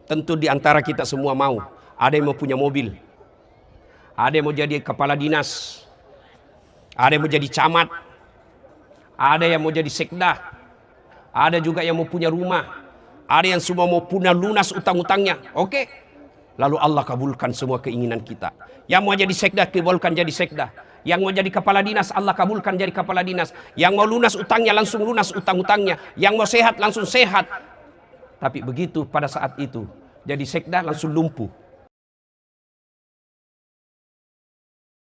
Tentu di antara kita semua mau. Ada yang mau punya mobil, ada yang mau jadi kepala dinas, ada yang mau jadi camat, ada yang mau jadi sekda, ada juga yang mau punya rumah, ada yang semua mau punya lunas utang-utangnya. Oke, lalu Allah kabulkan semua keinginan kita. Yang mau jadi sekda, kabulkan jadi sekda. Yang mau jadi kepala dinas, Allah kabulkan jadi kepala dinas. Yang mau lunas utangnya, langsung lunas utang-utangnya. Yang mau sehat, langsung sehat. Tapi begitu pada saat itu jadi sekda, langsung lumpuh.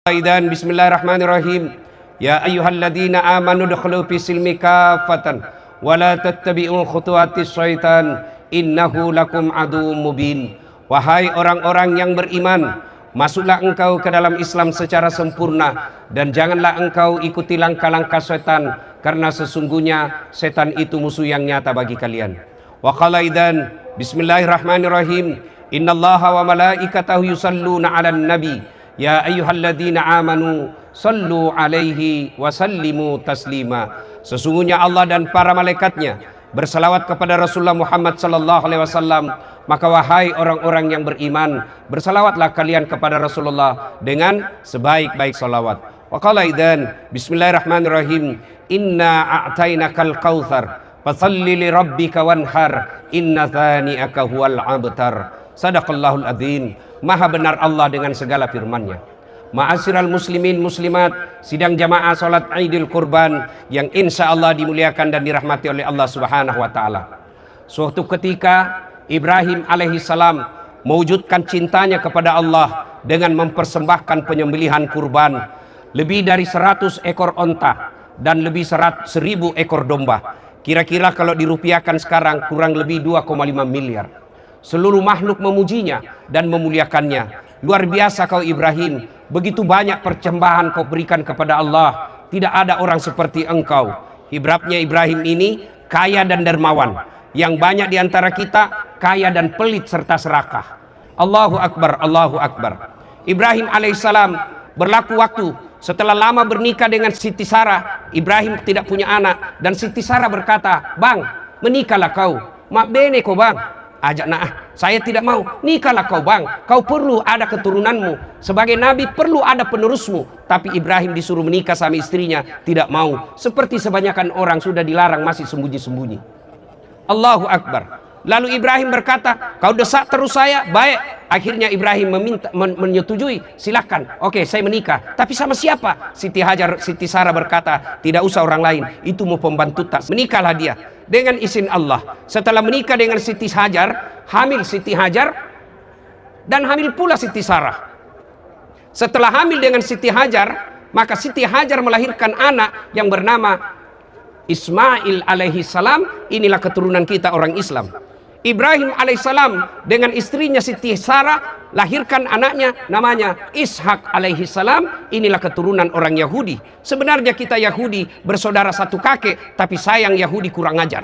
Dan bismillahirrahmanirrahim. Ya ayyuhalladzina amanu dukhulu fi silmi kafatan wa la tattabi'u khutuwatis syaitan innahu lakum aduwwum mubin. Wahai orang-orang yang beriman, masuklah engkau ke dalam Islam secara sempurna dan janganlah engkau ikuti langkah-langkah setan, karena sesungguhnya setan itu musuh yang nyata bagi kalian. Wa qala idzan bismillahirrahmanirrahim. Innallaha wa malaikatahu yusalluna 'alan nabi. Ya ayyuhalladzina amanu sallu alaihi wa sallimu taslima. Sesungguhnya Allah dan para malaikatnya berselawat kepada Rasulullah Muhammad sallallahu alaihi wasallam. Maka wahai orang-orang yang beriman, berselawatlah kalian kepada Rasulullah dengan sebaik-baik salawat. Wa qala idzan bismillahirrahmanirrahim. Inna a'tainakal kautsar fasalli li rabbika wanhar inna thani'aka huwal abtar. Sadaqallahul adzim. Maha benar Allah dengan segala firman-Nya. Ma'asyiral muslimin muslimat, sidang jamaah salat Idul Kurban yang insya Allah dimuliakan dan dirahmati oleh Allah Subhanahu wa taala. Suatu ketika Ibrahim alaihissalam mewujudkan cintanya kepada Allah dengan mempersembahkan penyembelihan kurban lebih dari 100 ekor onta dan lebih 1.000 ekor domba. Kira-kira kalau dirupiahkan sekarang kurang lebih 2,5 miliar. Seluruh makhluk memujinya dan memuliakannya. Luar biasa kau Ibrahim, begitu banyak persembahan kau berikan kepada Allah. Tidak ada orang seperti engkau. Ibrahimnya Ibrahim ini kaya dan dermawan. Yang banyak diantara kita kaya dan pelit serta serakah. Allahu Akbar, Allahu Akbar. Ibrahim alaihissalam berlaku waktu setelah lama bernikah dengan Siti Sarah. Ibrahim tidak punya anak dan Siti Sarah berkata, "Bang, menikahlah kau." "Mak bene kau bang." "Ajak nah, saya tidak mau." "Nikahlah kau bang, kau perlu ada keturunanmu. Sebagai nabi perlu ada penerusmu." Tapi Ibrahim disuruh menikah sama istrinya, tidak mau. Seperti sebanyakan orang sudah dilarang masih sembunyi-sembunyi. Allahu Akbar. Lalu Ibrahim berkata, "Kau desak terus saya, baik." Akhirnya Ibrahim menyetujui, "Silakan, oke saya menikah. Tapi sama siapa?" Siti Sarah berkata, "Tidak usah orang lain, itu mau pembantu tak." Menikahlah dia dengan izin Allah. Setelah menikah dengan Siti Hajar, hamil Siti Hajar dan hamil pula Siti Sarah. Setelah hamil dengan Siti Hajar, maka Siti Hajar melahirkan anak yang bernama Ismail alaihi salam. Inilah keturunan kita orang Islam. Ibrahim alaihissalam dengan istrinya Siti Sarah lahirkan anaknya namanya Ishak alaihi salam. Inilah keturunan orang Yahudi. Sebenarnya kita Yahudi bersaudara satu kakek, tapi sayang Yahudi kurang ajar.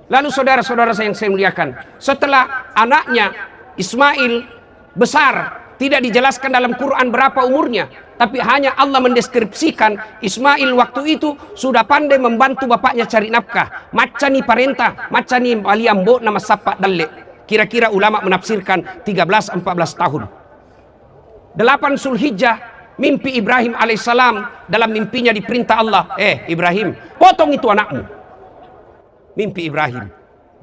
Lalu saudara-saudara saya yang saya muliakan, setelah anaknya Ismail besar, tidak dijelaskan dalam Quran berapa umurnya, tapi hanya Allah mendeskripsikan Ismail waktu itu sudah pandai membantu bapaknya cari nafkah. Macani parenta, macani baliambo nama sapa dalle. Kira-kira ulama menafsirkan 13-14 tahun. 8 Zulhijjah, mimpi Ibrahim alaihissalam. Dalam mimpinya diperintah Allah, Ibrahim, potong itu anakmu. Mimpi Ibrahim,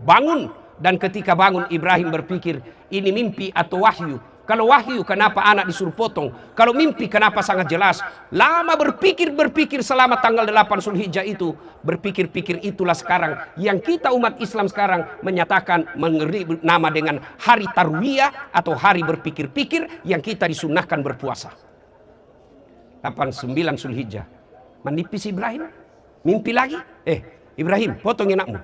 bangun. Dan ketika bangun Ibrahim berpikir, ini mimpi atau wahyu? Kalau wahyu kenapa anak disuruh potong? Kalau mimpi kenapa sangat jelas? Lama berpikir selama tanggal 8 Zulhijjah itu. Berpikir-pikir itulah sekarang yang kita umat Islam sekarang menyatakan mengeri nama dengan hari Tarwiyah atau hari berpikir-pikir yang kita disunahkan berpuasa. 8-9 Zulhijjah. Menipis Ibrahim. Mimpi lagi. Ibrahim, potong anakmu.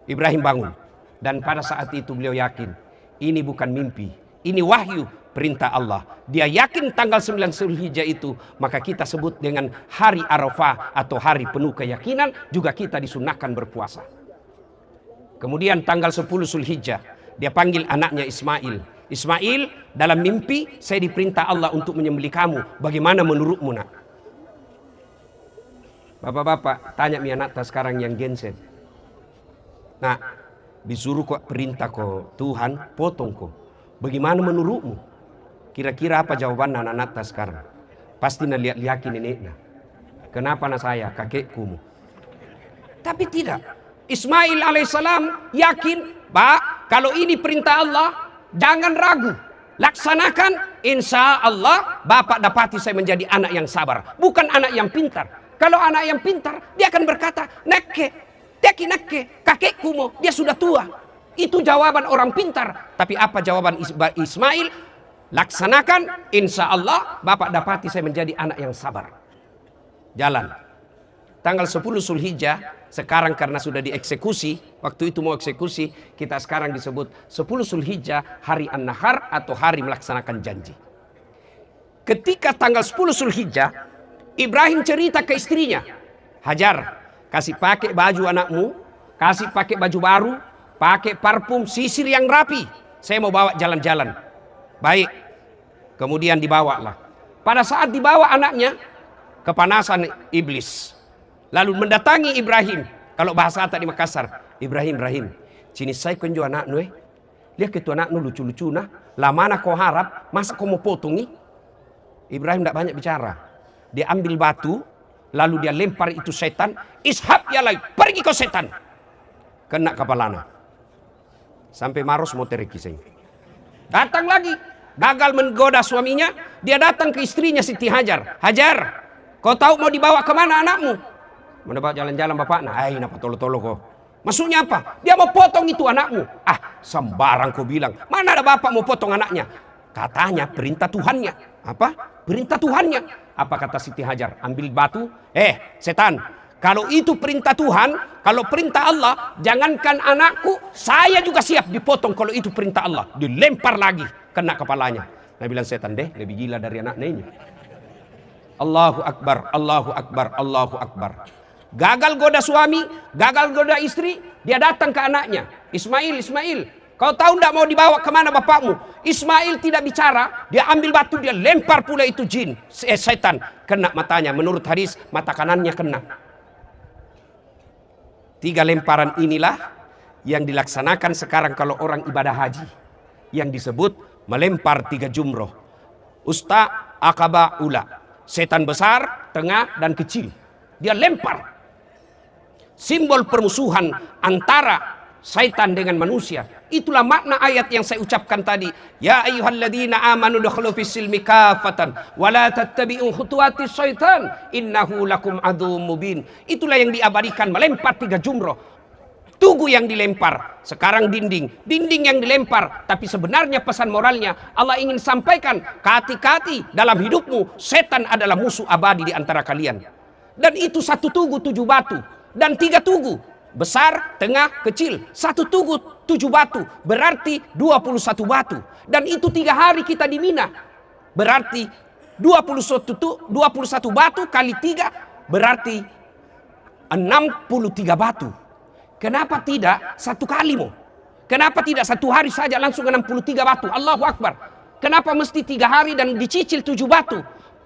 Ibrahim bangun. Dan pada saat itu beliau yakin ini bukan mimpi, ini wahyu perintah Allah. Dia yakin tanggal 9 Zulhijjah itu, maka kita sebut dengan hari Arafah atau hari penuh keyakinan. Juga kita disunahkan berpuasa. Kemudian tanggal 10 Zulhijjah dia panggil anaknya Ismail. Ismail, dalam mimpi saya diperintah Allah untuk menyembelih kamu. Bagaimana menurutmu nak? Bapak-bapak tanya mi anak sekarang yang genset. Nah, Disuruh kok perintah kok Tuhan, potong kok. Bagaimana menurutmu? Kira-kira apa jawaban anak-anak sekarang? Pasti na lihat-lihakin neneknya. Kenapa na saya, kakekku? Tapi tidak. Ismail alaihissalam yakin, Pak, kalau ini perintah Allah, jangan ragu. Laksanakan, insya Allah Bapak dapati saya menjadi anak yang sabar. Bukan anak yang pintar. Kalau anak yang pintar, dia akan berkata, nekke, teki nekke, kakekku mo, dia sudah tua. Itu jawaban orang pintar. Tapi apa jawaban Ismail? Laksanakan, insya Allah Bapak dapati saya menjadi anak yang sabar. Jalan. Tanggal 10 Zulhijjah, sekarang karena sudah dieksekusi, waktu itu mau eksekusi, kita sekarang disebut 10 Zulhijjah, hari An-Nahar atau hari melaksanakan janji. Ketika tanggal 10 Zulhijjah, Ibrahim cerita ke istrinya, Hajar, kasih pakai baju anakmu, kasih pakai baju baru, pakai parfum, sisir yang rapi. Saya mau bawa jalan-jalan. Baik. Kemudian dibawalah. Pada saat dibawa anaknya, kepanasan iblis. Lalu mendatangi Ibrahim. Kalau bahasa tadi Makassar, Ibrahim, sini saya kunjung anak nu. Lihat ke tu anak nu lucu-lucu nah. Lamana kau harap, masa kau mau potong ni? Ibrahim tidak banyak bicara. Dia ambil batu, lalu dia lempar itu setan. Ishab ya lagi, pergi kau setan. Kena kepalanya. Sampai Maros mau teriki saya. Datang lagi, gagal menggoda suaminya. Dia datang ke istrinya Siti Hajar. Hajar, kau tahu mau dibawa kemana anakmu? Mau bawa jalan-jalan bapak, nah napa tolo-tolo kok. Maksudnya apa? Dia mau potong itu anakmu. Ah, sembarang kau bilang. Mana ada bapak mau potong anaknya? Katanya perintah Tuhannya. Apa? Perintah Tuhannya. Apa kata Siti Hajar? Ambil batu. Setan. Kalau itu perintah Tuhan, kalau perintah Allah, jangankan anakku, saya juga siap dipotong kalau itu perintah Allah. Dilempar lagi, kena kepalanya. Nah bilang setan deh, lebih gila dari anaknya ini. Allahu Akbar, Allahu Akbar, Allahu Akbar. Gagal goda suami, gagal goda istri, dia datang ke anaknya. Ismail, kau tahu tidak mau dibawa kemana bapakmu? Ismail tidak bicara, dia ambil batu, dia lempar pula itu jin, setan. Kena matanya, menurut hadis mata kanannya kena. 3 lemparan inilah yang dilaksanakan sekarang kalau orang ibadah haji. Yang disebut melempar 3 jumroh. Usta, Aqaba, Ula. Setan besar, tengah, dan kecil. Dia lempar. Simbol permusuhan antara syaitan dengan manusia. Itulah makna ayat yang saya ucapkan tadi. Ya ayyuhalladzina amanu dukhulu fis-silmi kafatan wa la tattabi'u khutuwatis syaitan innahu lakum aduwwum mubin. Itulah yang diabadikan melempar 3 jumroh. Tugu yang dilempar, sekarang dinding yang dilempar. Tapi sebenarnya pesan moralnya Allah ingin sampaikan, hati-hati dalam hidupmu, setan adalah musuh abadi di antara kalian. Dan itu 1 tugu 7 batu dan 3 tugu, besar, tengah, kecil. 1 tugu 7 batu berarti 21 batu. Dan itu 3 hari kita di Mina, berarti 21 batu kali 3 berarti 63 batu. Kenapa tidak 1 kali mo? Kenapa tidak 1 hari saja langsung 63 batu? Allahu Akbar. Kenapa mesti 3 hari dan dicicil 7 batu?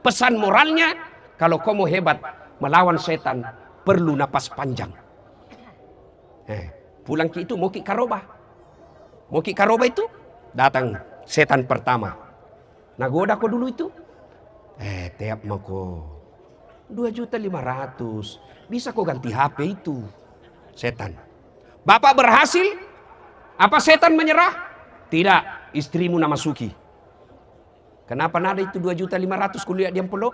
Pesan moralnya, kalau kamu hebat melawan setan, perlu napas panjang. Pulang ke itu mau ki karoba. Mau ki karoba itu, datang setan pertama. Nagoda ko dulu itu. Tiap mako 2.500.000. Bisa kau ganti HP itu. Setan. Bapak berhasil? Apa setan menyerah? Tidak, istrimu nama Suki. Kenapa nada itu 2.500.000 kuliah dia peluk?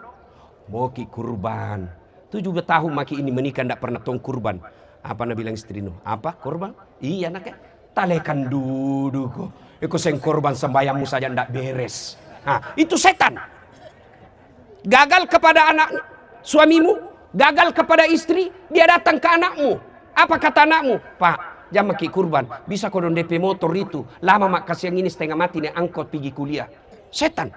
Mau ki kurban. 7 tahun maki ini menikah tidak pernah tong kurban. Apa nak bilang istrimu? Apa kurban? Iya nak talekan duduk kok. Eko seng korban sembayangmu saja tidak beres. Nah, itu setan. Gagal kepada anak suamimu, gagal kepada istri, dia datang ke anakmu. Apa kata anakmu? Pak, jam maki kurban. Bisa kau DP motor itu. Lama mak kasih yang ini setengah mati nih angkot pergi kuliah. Setan.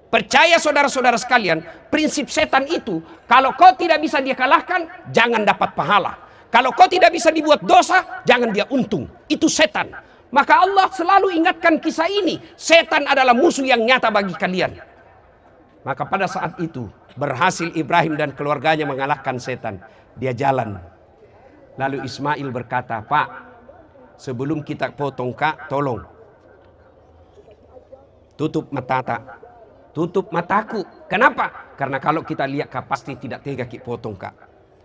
Percaya saudara-saudara sekalian, prinsip setan itu, kalau kau tidak bisa dia kalahkan, jangan dapat pahala. Kalau kau tidak bisa dibuat dosa, jangan dia untung. Itu setan. Maka Allah selalu ingatkan kisah ini. Setan adalah musuh yang nyata bagi kalian. Maka pada saat itu, berhasil Ibrahim dan keluarganya mengalahkan setan. Dia jalan. Lalu Ismail berkata, Pak, sebelum kita potong Kak, tolong tutup mata, tutup mataku. Kenapa? Karena kalau kita lihat Kak, pasti tidak tega kita potong Kak.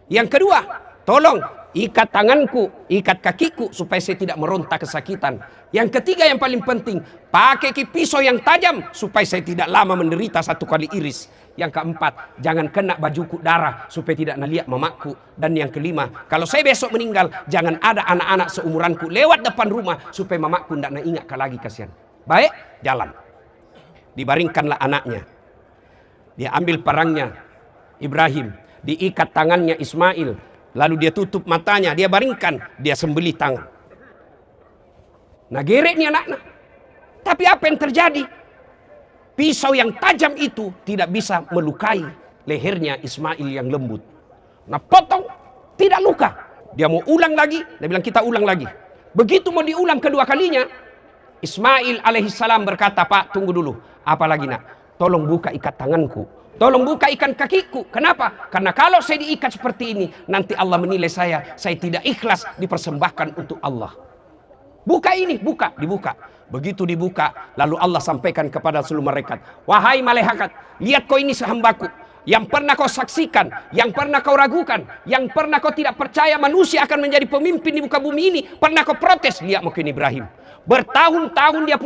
Yang kedua, tolong ikat tanganku, ikat kakiku supaya saya tidak meronta kesakitan. Yang ketiga yang paling penting, pakai pisau yang tajam supaya saya tidak lama menderita 1 kali iris. Yang keempat, jangan kena bajuku darah supaya tidak naliak mamaku. Dan yang kelima, kalau saya besok meninggal, jangan ada anak-anak seumuranku lewat depan rumah supaya mamaku tidak ingat lagi, kasihan. Baik, jalan. Dibaringkanlah anaknya. Dia ambil parangnya Ibrahim, diikat tangannya Ismail, lalu dia tutup matanya, dia baringkan, dia sembelih tangan. Nah, geret nih anaknya. Tapi apa yang terjadi? Pisau yang tajam itu tidak bisa melukai lehernya Ismail yang lembut. Nah, potong, tidak luka. Dia mau ulang lagi, dia bilang kita ulang lagi. Begitu mau diulang kedua kalinya, Ismail alaihissalam berkata, Pak, tunggu dulu. Apalagi nak, tolong buka ikat tanganku. Tolong buka ikat kakiku. Kenapa? Karena kalau saya diikat seperti ini, nanti Allah menilai saya tidak ikhlas dipersembahkan untuk Allah. Buka ini, buka, dibuka. Begitu dibuka, lalu Allah sampaikan kepada seluruh malaikat, wahai malaikat, lihat kau ini sehambaku, yang pernah kau saksikan, yang pernah kau ragukan, yang pernah kau tidak percaya manusia akan menjadi pemimpin di muka bumi ini, pernah kau protes. Lihat mungkin Ibrahim, bertahun-tahun dia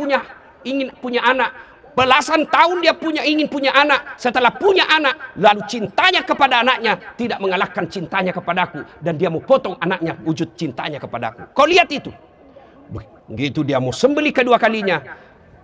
ingin punya anak, belasan tahun dia ingin punya anak. Setelah punya anak, lalu cintanya kepada anaknya tidak mengalahkan cintanya kepadaku, dan dia mau potong anaknya wujud cintanya kepadaku. Kau lihat itu. Begitu dia mau sembelih kedua kalinya,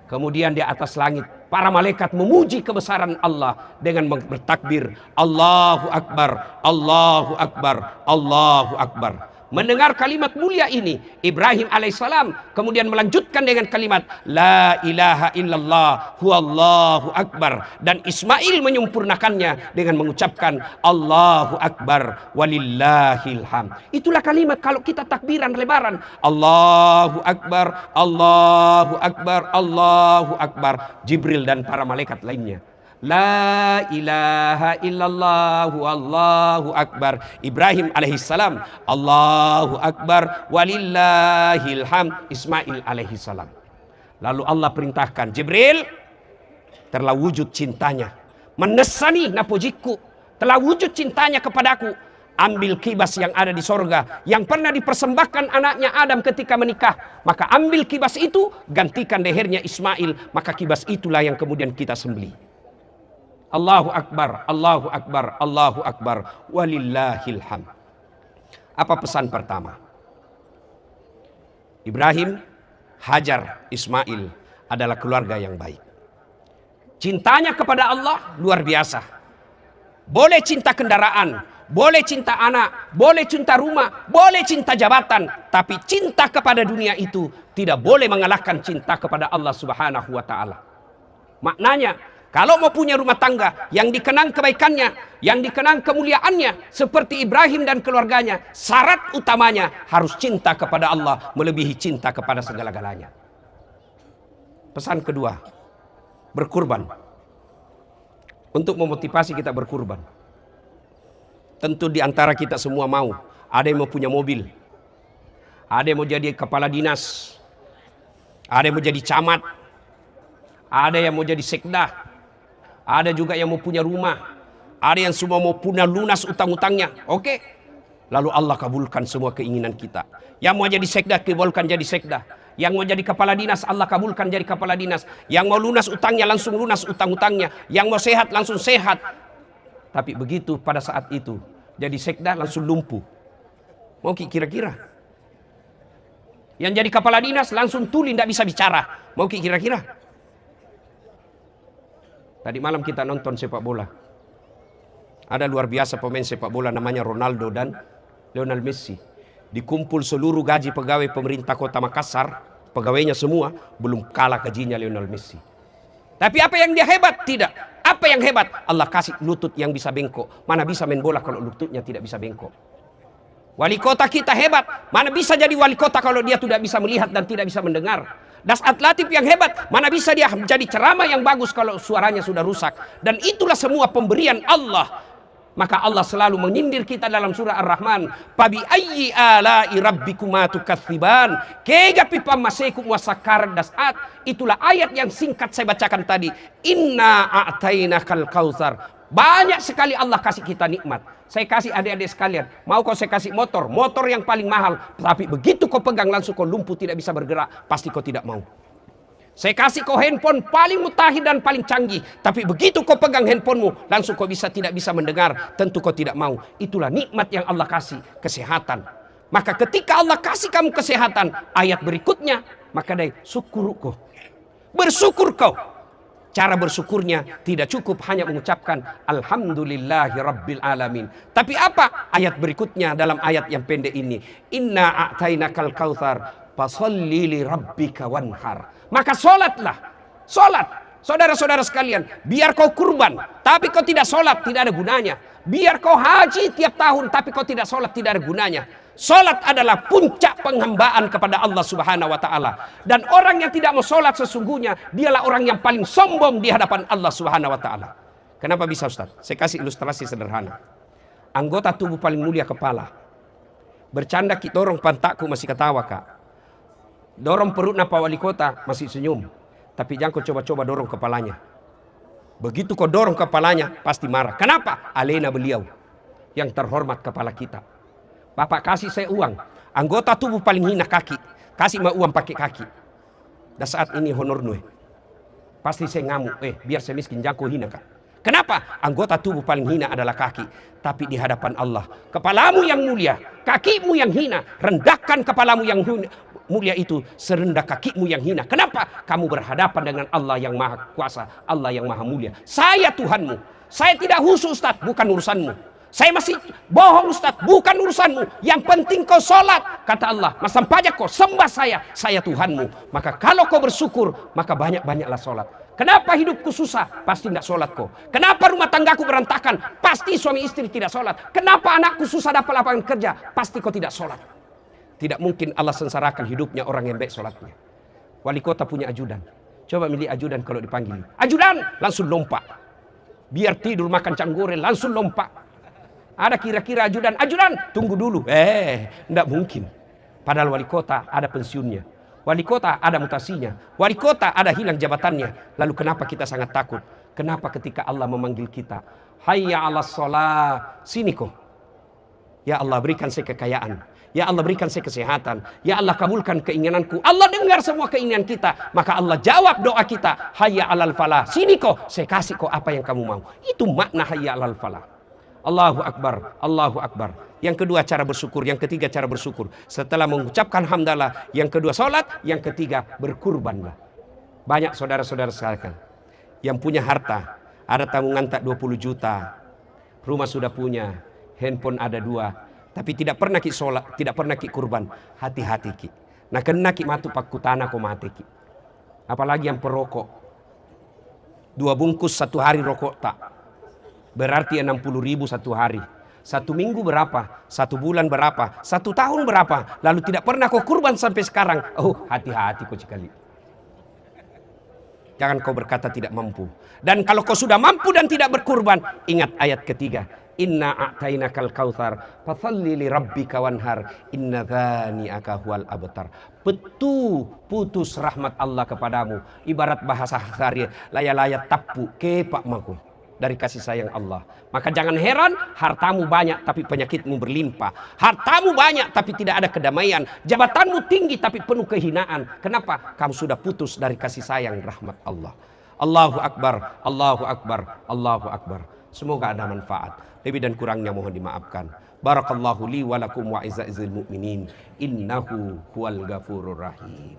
kemudian di atas langit para malaikat memuji kebesaran Allah dengan bertakbir, Allahu Akbar, Allahu Akbar, Allahu Akbar. Mendengar kalimat mulia ini, Ibrahim alaihissalam kemudian melanjutkan dengan kalimat La ilaha illallah huwallahu akbar. Dan Ismail menyempurnakannya dengan mengucapkan Allahu Akbar walillahil hamd. Itulah kalimat kalau kita takbiran lebaran, Allahu Akbar, Allahu Akbar, Allahu Akbar. Jibril dan para malaikat lainnya, La ilaha illallah wallahu akbar. Ibrahim alaihissalam, Allahu Akbar walillahil hamd. Ismail alaihissalam. Lalu Allah perintahkan Jibril, telah wujud cintanya menesani napojiku, telah wujud cintanya kepadaku. Ambil kibas yang ada di sorga yang pernah dipersembahkan anaknya Adam ketika menikah, maka ambil kibas itu, gantikan lehernya Ismail, maka kibas itulah yang kemudian kita sembelih. Allahu Akbar, Allahu Akbar, Allahu Akbar, walillahil hamd. Apa pesan pertama? Ibrahim, Hajar, Ismail adalah keluarga yang baik. Cintanya kepada Allah luar biasa. Boleh cinta kendaraan, boleh cinta anak, boleh cinta rumah, boleh cinta jabatan, tapi cinta kepada dunia itu tidak boleh mengalahkan cinta kepada Allah Subhanahu wa taala. Maknanya, kalau mau punya rumah tangga yang dikenang kebaikannya, yang dikenang kemuliaannya seperti Ibrahim dan keluarganya, syarat utamanya harus cinta kepada Allah melebihi cinta kepada segala-galanya. Pesan kedua, berkurban. Untuk memotivasi kita berkurban. Tentu di antara kita semua mau. Ada yang mau punya mobil, ada yang mau jadi kepala dinas, ada yang mau jadi camat, ada yang mau jadi sekda, ada juga yang mau punya rumah, ada yang semua mau punya lunas utang-utangnya. Oke, lalu Allah kabulkan semua keinginan kita. Yang mau jadi sekda, kabulkan jadi sekda. Yang mau jadi kepala dinas, Allah kabulkan jadi kepala dinas. Yang mau lunas utangnya, langsung lunas utang-utangnya. Yang mau sehat, langsung sehat. Tapi begitu pada saat itu jadi sekda langsung lumpuh. Mau kira-kira? Yang jadi kepala dinas langsung tuli, tidak bisa bicara. Mau kira-kira? Tadi malam kita nonton sepak bola. Ada luar biasa pemain sepak bola namanya Ronaldo dan Lionel Messi. Dikumpul seluruh gaji pegawai pemerintah kota Makassar, pegawainya semua, belum kalah gajinya Lionel Messi. Tapi apa yang dia hebat? Tidak. Apa yang hebat? Allah kasih lutut yang bisa bengkok. Mana bisa main bola kalau lututnya tidak bisa bengkok? Wali kota kita hebat. Mana bisa jadi wali kota kalau dia tidak bisa melihat dan tidak bisa mendengar? Das atletik yang hebat, mana bisa dia menjadi ceramah yang bagus kalau suaranya sudah rusak? Dan itulah semua pemberian Allah Maka Allah selalu menyindir kita dalam surah Ar-Rahman. Fabi ayyi ala'i rabbikuma tukatsiban. Kegapi pamasekum wasakar dasat. Itulah ayat yang singkat saya bacakan tadi. Inna a'tainakal kautsar. Banyak sekali Allah kasih kita nikmat. Saya kasih adik-adik sekalian. Mau kau saya kasih motor. Motor yang paling mahal. Tapi begitu kau pegang langsung kau lumpuh tidak bisa bergerak. Pasti kau tidak mau. Saya kasih kau handphone paling mutakhir dan paling canggih. Tapi begitu kau pegang handphonemu, langsung kau tidak bisa mendengar. Tentu kau tidak mau. Itulah nikmat yang Allah kasih, kesehatan. Maka ketika Allah kasih kamu kesehatan, ayat berikutnya, maka dari syukur kau. Bersyukur kau. Cara bersyukurnya tidak cukup hanya mengucapkan Alhamdulillahi Rabbil Alamin. Tapi apa? Ayat berikutnya dalam ayat yang pendek ini. Inna a'tainakal kautsar fasalli li rabbika wanhar. Maka solatlah. Solat. Saudara-saudara sekalian. Biar kau kurban. Tapi kau tidak solat. Tidak ada gunanya. Biar kau haji tiap tahun. Tapi kau tidak solat. Tidak ada gunanya. Solat adalah puncak penghambaan kepada Allah subhanahu wa ta'ala. Dan orang yang tidak mau solat sesungguhnya. Dialah orang yang paling sombong di hadapan Allah subhanahu wa ta'ala. Kenapa bisa Ustaz? Saya kasih ilustrasi sederhana. Anggota tubuh paling mulia kepala. Bercanda kita dorong pantakku masih ketawa kak. Dorong perut Pak Wali Kota masih senyum. Tapi jangan kau coba-coba dorong kepalanya. Begitu kau dorong kepalanya pasti marah. Kenapa? Alena beliau yang terhormat kepala kita. Bapak kasih saya uang. Anggota tubuh paling hina kaki. Kasih mah uang pakai kaki. Dan saat ini honor nueh. Pasti saya ngamuk. Biar saya miskin jangan kau hina kak. Kenapa? Anggota tubuh paling hina adalah kaki. Tapi di hadapan Allah. Kepalamu yang mulia. Kakimu yang hina. Rendahkan kepalamu yang mulia itu serendah kakimu yang hina. Kenapa? Kamu berhadapan dengan Allah yang maha kuasa. Allah yang maha mulia. Saya Tuhanmu. Saya tidak khusus Ustaz. Bukan urusanmu. Saya masih bohong Ustaz. Bukan urusanmu. Yang penting kau sholat. Kata Allah. Masam pajak kau sembah saya. Saya Tuhanmu. Maka kalau kau bersyukur. Maka banyak-banyaklah sholat. Kenapa hidupku susah? Pasti tidak sholat kau. Kenapa rumah tanggaku berantakan? Pasti suami istri tidak sholat. Kenapa anakku susah dapat lapangan kerja? Pasti kau tidak sholat. Tidak mungkin Allah sengsarakan hidupnya orang yang baik sholatnya. Wali kota punya ajudan. Coba milih ajudan kalau dipanggil. Ajudan! Langsung lompat. Biar tidur makan canggoreng langsung lompat. Ada kira-kira ajudan. Ajudan! Tunggu dulu. Tidak mungkin. Padahal wali kota ada pensiunnya. Wali kota ada mutasinya. Wali kota ada hilang jabatannya. Lalu kenapa kita sangat takut? Kenapa ketika Allah memanggil kita? Hayya 'alas shalah. Sini kau. Ya Allah berikan saya kekayaan. Ya Allah berikan saya kesehatan. Ya Allah kabulkan keinginanku. Allah dengar semua keinginan kita. Maka Allah jawab doa kita. Hayya 'alal falah. Sini kau. Saya kasih kau apa yang kamu mau. Itu makna hayya 'alal falah. Allahu Akbar. Allahu Akbar. Yang kedua cara bersyukur. Yang ketiga cara bersyukur. Setelah mengucapkan hamdalah. Yang kedua sholat. Yang ketiga berkurbanlah. Banyak saudara-saudara sekalian yang punya harta. Ada tabungan tak 20 juta. Rumah sudah punya. Handphone ada 2. Tapi tidak pernah ki sholat. Tidak pernah ki kurban. Hati-hati ki. Nah kena ki matu pakku tanah ko mati ki. Apalagi yang perokok. 2 bungkus 1 hari rokok tak. Berarti 60.000 1 hari. 1 minggu berapa? 1 bulan berapa? 1 tahun berapa? Lalu tidak pernah kau kurban sampai sekarang. Oh, hati-hati kau sekali. Jangan kau berkata tidak mampu. Dan kalau kau sudah mampu dan tidak berkurban, ingat ayat ketiga. Inna a'tainakal kautsar fasalli li rabbika wanhar inna dzani'aka huwal abtar. Putus rahmat Allah kepadamu. Ibarat bahasa sehari laya-laya tapu kepak maku. Dari kasih sayang Allah. Maka jangan heran hartamu banyak tapi penyakitmu berlimpah. Hartamu banyak tapi tidak ada kedamaian. Jabatanmu tinggi tapi penuh kehinaan. Kenapa? Kamu sudah putus dari kasih sayang rahmat Allah. Allahu Akbar, Allahu Akbar, Allahu Akbar. Semoga ada manfaat. Lebih dan kurangnya mohon dimaafkan. Barakallahu li wa lakum wa izza'izil mu'minin. Innahu huwal ghafurur rahim.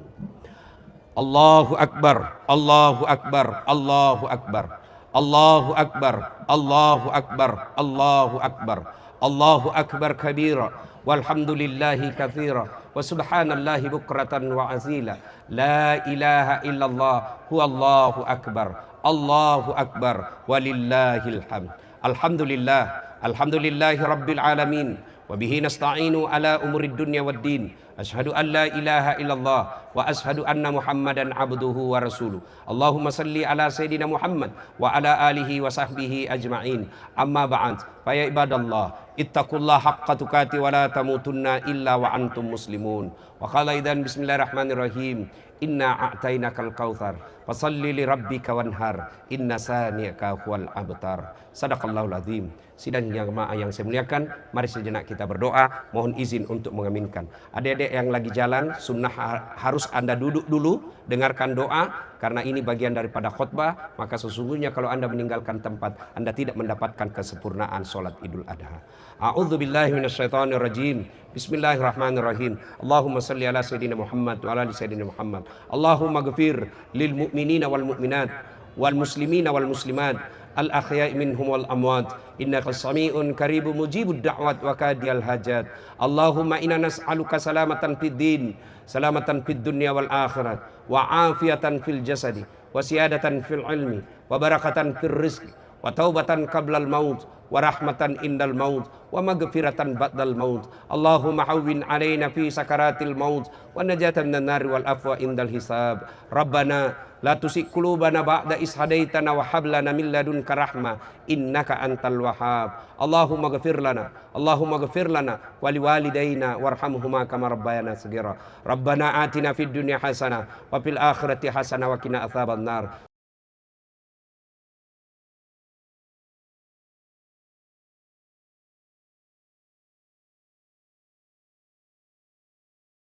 Allahu Akbar, Allahu Akbar, Allahu Akbar. Allahu Akbar, Allahu Akbar, Allahu Akbar, Allahu Akbar kabira, walhamdulillahi katsira, wa subhanallahi bukratan wa azila, la ilaha illallah, huwallahu akbar, Allahu akbar, walillahil hamd. Alhamdulillah, alhamdulillahi rabbil alamin, wa bihi nasta'inu ala umurid dunya wad din. Asyhadu an la ilaha illallah wa asyhadu anna Muhammadan abduhu wa rasuluh. Allahumma salli ala Sayyidina Muhammad wa ala alihi wa sahbihi ajma'in. Amma ba'd. Fa ya ibadallah, ittaqullaha haqqa tuqati wa la tamutunna illa wa antum muslimun. Wa qala idzan bismillahirrahmanirrahim. Inna a'tainakal kautsar fasalli li rabbika wanhar inna saniyaka huwal abtar. Sadaqallahul azim. Sidang jamaah yang saya muliakan, mari sejenak kita berdoa, mohon izin untuk mengaminkan. Adik-adik yang lagi jalan, sunnah harus Anda duduk dulu, dengarkan doa, karena ini bagian daripada khutbah. Maka sesungguhnya kalau Anda meninggalkan tempat, Anda tidak mendapatkan kesempurnaan sholat Idul Adha. A'udzubillahi minasyaitonir rajim. Bismillahirrahmanirrahim. Allahumma salli ala Sayyidina Muhammad wa ala ali Sayyidina Muhammad. Allahumma ghafir lil mu'minina wal mu'minat wal muslimina wal muslimat al ahya'i minhum wal amwat innaka sami'un qaribun mujibud da'wat wa kadiyal hajat. Allahumma inna nas'aluka salamatan fid din, salamatan fid dunya wal akhirat, wa afiatan fil jasadi, wa siyadatan fil ilmi, wa barakatan fil rizqi, wa taubatan qablal maut, wa rahmatan indal maut, wa maghfiratan ba'dal maut. Allahumma hawwin alaina fi sakaratil maut, wa najatan minan nari wal afwa indal hisab. Rabbana la tusik qulubana ba'da is hadaitana wa hab lana min ladunka rahmah innaka antal wahhab. Allahumma ghfir lana, Allahumma ghfir lana wa liwalidayna warhamhuma kama rabbayana saghira. Rabbana atina fid dunya hasanah wa fil akhirati hasanah wa qina adzabannar.